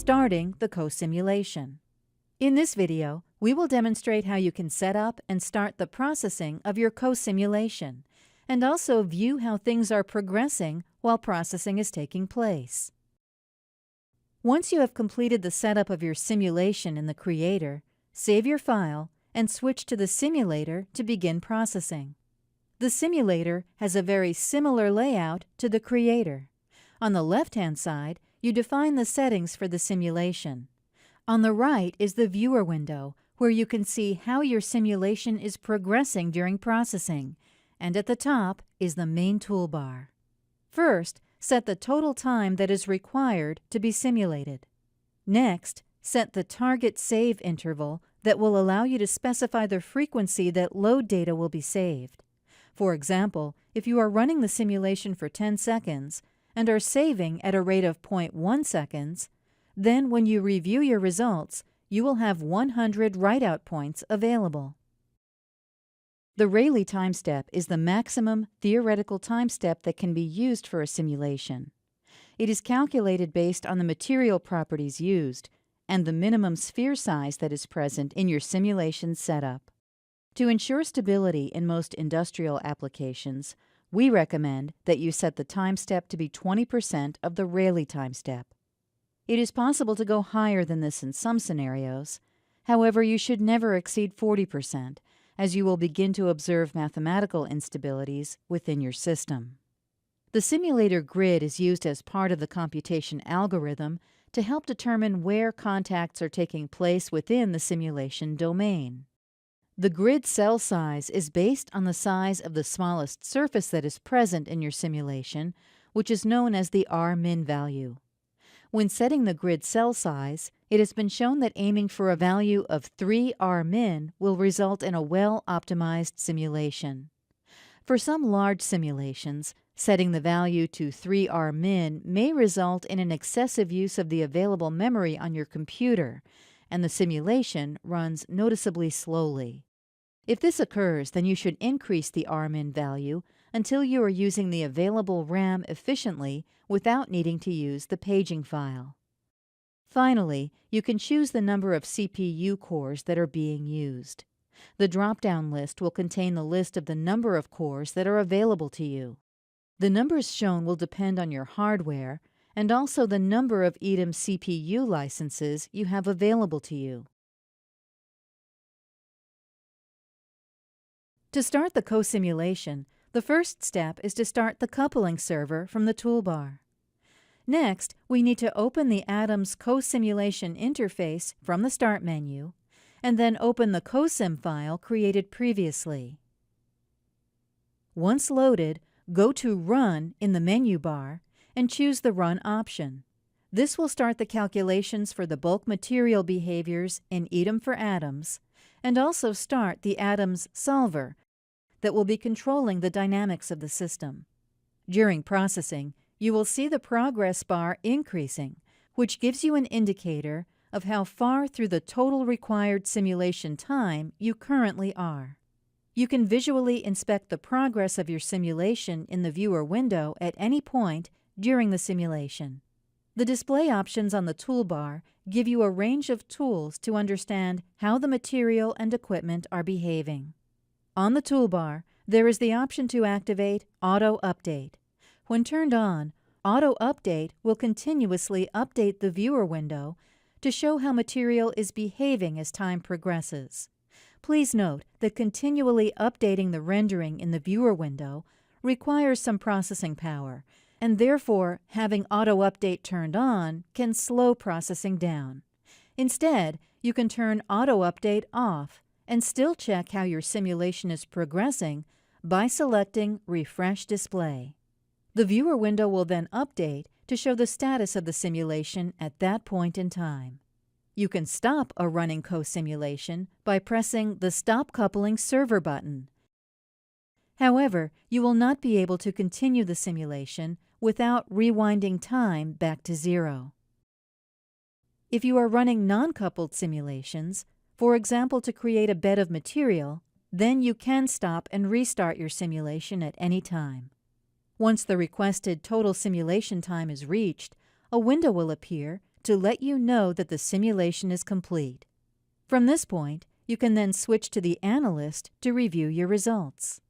starting the co-simulation. In this video, we will demonstrate how you can set up and start the processing of your co-simulation, and also view how things are progressing while processing is taking place. Once you have completed the setup of your simulation in the Creator, save your file and switch to the simulator to begin processing. The simulator has a very similar layout to the Creator. On the left-hand side, you define the settings for the simulation. On the right is the viewer window, where you can see how your simulation is progressing during processing, and at the top is the main toolbar. First, set the total time that is required to be simulated. Next, set the target save interval that will allow you to specify the frequency that load data will be saved. For example, if you are running the simulation for 10 seconds and are saving at a rate of 0.1 seconds, then when you review your results, you will have 100 write-out points available. The Rayleigh time step is the maximum theoretical time step that can be used for a simulation. It is calculated based on the material properties used and the minimum sphere size that is present in your simulation setup. To ensure stability in most industrial applications, we recommend that you set the time step to be 20% of the Rayleigh time step. It is possible to go higher than this in some scenarios. However, you should never exceed 40%, as you will begin to observe mathematical instabilities within your system. The simulator grid is used as part of the computation algorithm to help determine where contacts are taking place within the simulation domain. The grid cell size is based on the size of the smallest surface that is present in your simulation, which is known as the R-min value. When setting the grid cell size, it has been shown that aiming for a value of 3 R-min will result in a well-optimized simulation. For some large simulations, setting the value to 3 R-min may result in an excessive use of the available memory on your computer, and the simulation runs noticeably slowly. If this occurs, then you should increase the R-min value until you are using the available RAM efficiently without needing to use the paging file. Finally, you can choose the number of CPU cores that are being used. The drop-down list will contain the list of the number of cores that are available to you. The numbers shown will depend on your hardware and also the number of EDIM CPU licenses you have available to you. To start the co-simulation, the first step is to start the coupling server from the toolbar. Next, we need to open the Atoms co-simulation interface from the Start menu, and then open the cosim file created previously. Once loaded, go to Run in the menu bar and choose the Run option. This will start the calculations for the bulk material behaviors in EDIM for Atoms, and also start the Atoms solver that will be controlling the dynamics of the system. During processing, you will see the progress bar increasing, which gives you an indicator of how far through the total required simulation time you currently are. You can visually inspect the progress of your simulation in the viewer window at any point during the simulation. The display options on the toolbar give you a range of tools to understand how the material and equipment are behaving. On the toolbar, there is the option to activate Auto Update. When turned on, Auto Update will continuously update the viewer window to show how material is behaving as time progresses. Please note that continually updating the rendering in the viewer window requires some processing power, and therefore having Auto Update turned on can slow processing down. Instead, you can turn Auto Update off and still check how your simulation is progressing by selecting Refresh Display. The viewer window will then update to show the status of the simulation at that point in time. You can stop a running co-simulation by pressing the Stop Coupling Server button. However, you will not be able to continue the simulation without rewinding time back to 0. If you are running non-coupled simulations, for example to create a bed of material, then you can stop and restart your simulation at any time. Once the requested total simulation time is reached, a window will appear to let you know that the simulation is complete. From this point, you can then switch to the Analyst to review your results.